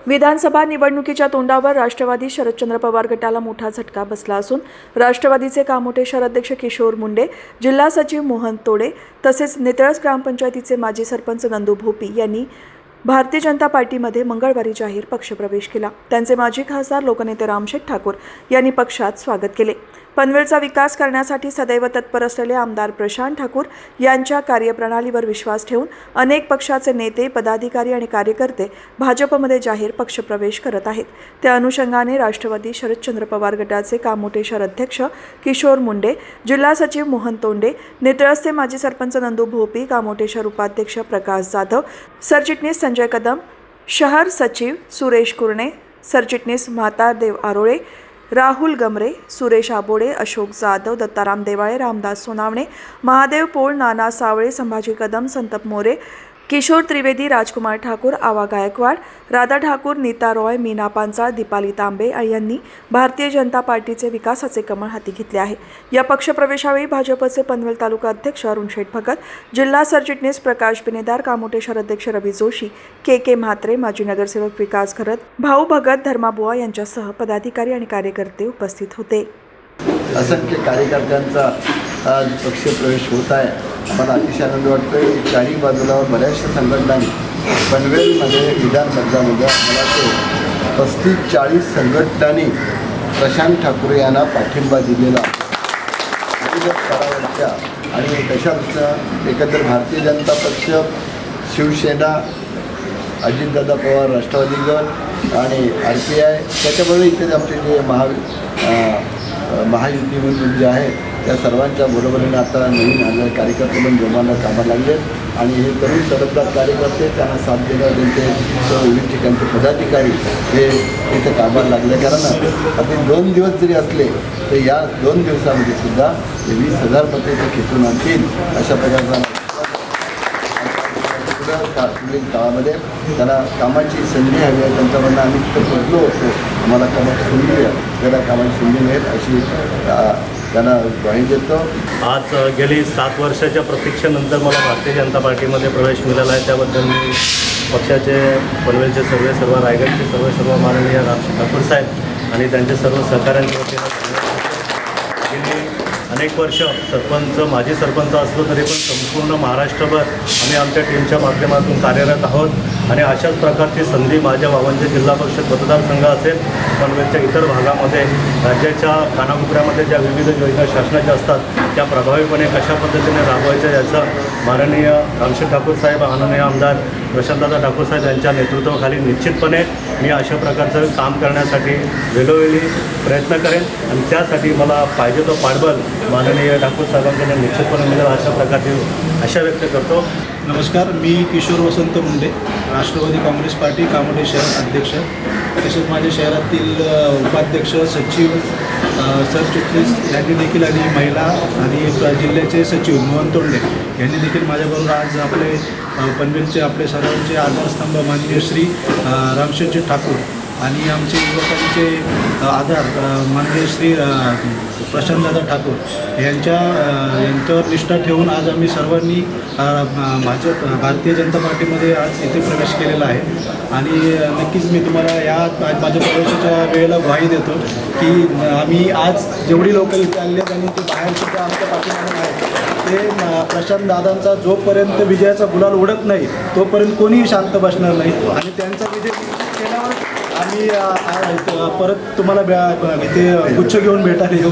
विधानसभा निवडणुकीच्या तोंडावर राष्ट्रवादी शरदचंद्र पवार गटाला मोठा झटका बसला असून राष्ट्रवादीचे कामोठे शहराध्यक्ष किशोर मुंडे, जिल्हा सचिव मोहन तोडे तसेच नितळस ग्रामपंचायतीचे माजी सरपंच नंदू भोपी यांनी भारतीय जनता पार्टीमध्ये मंगळवारी जाहीर पक्षप्रवेश केला। त्यांचे माजी खासदार लोकनेते रामशेठ ठाकूर यांनी पक्षात स्वागत केले। पनवेलचा विकास करण्यासाठी सदैव तत्पर असलेले आमदार प्रशांत ठाकूर यांच्या कार्यप्रणालीवर विश्वास ठेवून अनेक पक्षाचे नेते, पदाधिकारी आणि कार्यकर्ते भाजपमध्ये जाहीर पक्षप्रवेश करत आहेत। त्या अनुषंगाने राष्ट्रवादी शरदचंद्र पवार गटाचे कामोठे शहराध्यक्ष किशोर मुंडे, जिल्हा सचिव मोहन तोडे, नितळसचे माजी सरपंच नंदू भोपी, कामोठे शहर उपाध्यक्ष प्रकाश जाधव, सरचिटणीस संजय कदम, शहर सचिव सुरेश कुरणे, सरचिटणीस म्हातारदेव आरोळे, राहुल गमरे, सुरेश आबोडे, अशोक जाधव, दत्ताराम देवाळे, रामदास सोनावणे, महादेव पोळ, नाना सावळे, संभाजी कदम, संतप मोरे, किशोर त्रिवेदी, राजकुमार ठाकूर, आवा गायकवाड, राधा ठाकूर, नीता रॉय, मीना पांचाळ, दीपाली तांबे यांनी भारतीय जनता पार्टीचे विकासाचे कमळ हाती घेतले आहे। या पक्षप्रवेशावेळी भाजपचे पनवेल तालुका अध्यक्ष अरुणशेठ भगत, जिल्हा सरचिटणीस प्रकाश बिनेदार, कामोठे शहराध्यक्ष रवी जोशी, के म्हात्रे, माजी नगरसेवक विकास घरत, भाऊ भगत, धर्माबुवा यांच्यासह पदाधिकारी आणि कार्यकर्ते उपस्थित होते। असंख्य कार्यकर्त्यांचा आज पक्षप्रवेश होत आहे। मला अतिशय आनंद वाटतो की चारही बाजूला बऱ्याचशा संघटनांनी पनवेलमध्ये विधान मतदानामध्ये मला ते 35-40 संघटनांनी प्रशांत ठाकूर यांना पाठिंबा दिलेला विविध स्तरावरच्या आणि तशा दृष्टीनं एकंदर भारतीय जनता पक्ष, शिवसेना, अजितदादा पवार राष्ट्रवादी गट आणि RPI त्याच्याबरोबर इथे आमचे जे महायुतीमधून जे आहे त्या सर्वांच्या बरोबरीने आता नवीन आलेले कार्यकर्ते पण जोमानं कामाला लागले आणि हे तरुण तडफदार कार्यकर्ते त्यांना साथ देणार त्यांचे विविध ठिकाणचे पदाधिकारी हे इथे कामाला लागले। कारण अगदी 2 दिवस जरी असले तर या 2 दिवसामध्ये सुद्धा 20,000 मते ते खेचून आणतील अशा प्रकारचा काळामध्ये त्यांना कामाची संधी हवी आहे। त्यांच्याकडनं आम्ही तिथं पोचलो होतो, आम्हाला कामाची संधी आहे, त्याला कामाची संधी मिळेल अशी त्यांना ग्वाही देतो। आज गेली 7 वर्षाच्या प्रतीक्षेनंतर मला भारतीय जनता पार्टीमध्ये प्रवेश मिळाला आहे। त्याबद्दल मी पक्षाचे पनवेलचे सर्व रायगडचे सर्व माननीय रामशेठ ठाकूर साहेब आणि त्यांचे सर्व सहकाऱ्यांच्या वतीनं गेली अनेक वर्ष सरपंच, माजी सरपंच असलो तरी पण संपूर्ण महाराष्ट्रभर आम्ही आमच्या टीमच्या माध्यमातून कार्यरत आहोत आणि अशाच प्रकारची संधी माझ्या बाबांचे जिल्हा परिषद मतदारसंघ असेल, पनवेलच्या इतर भागामध्ये राज्याच्या कानाकोपऱ्यामध्ये ज्या विविध योजना शासनाच्या असतात त्या प्रभावीपणे कशा पद्धतीने राबवायच्या याचं माननीय रामशेठ ठाकूर साहेब, माननीय आमदार प्रशांतदादा ठाकूर साहेब यांच्या नेतृत्वाखाली निश्चितपणे मी अशा प्रकारचं काम करण्यासाठी वेळोवेळी प्रयत्न करेन आणि त्यासाठी मला पाहिजे तो पाठबळ माननीय ठाकूर साहेबांकडे निश्चितपणे मिळेल अशा प्रकारची आशा व्यक्त करतो। नमस्कार, मी किशोर वसंत मुंडे, राष्ट्रवादी काँग्रेस पार्टी कामोठे शहर अध्यक्ष, तसेच माझ्या शहरातील उपाध्यक्ष, सचिव, सरचिटणीस यांनी देखील आणि महिला आणि जिल्ह्याचे सचिव मोहन तोडे यांनी देखील माझ्याबरोबर आज आपले पनवेलचे आपले सर्वांचे आधारस्तंभ माननीय श्री रामशेठ ठाकूर आणि आमचे युवकांचे आधार माननीय श्री प्रशांतदादा ठाकूर यांच्यावर निष्ठा ठेवून आज आम्ही सर्वांनी भारतीय जनता पार्टीमध्ये आज इथे प्रवेश केलेला आहे आणि नक्कीच मी तुम्हाला माझ्या प्रवेशाच्या वेळेला ग्वाही देतो की आम्ही आज जेवढी लोक इथे आले आणि ते बाहेरसुद्धा आमच्या पाठीमागे आहेत ते प्रशांतदादांचा जोपर्यंत विजयाचा गुलाल उडत नाही तोपर्यंत कोणीही शांत बसणार नाही आणि त्यांचा विजय केल्यावर आम्ही परत तुम्हाला इथे गुच्छ घेऊन भेटायला येऊ।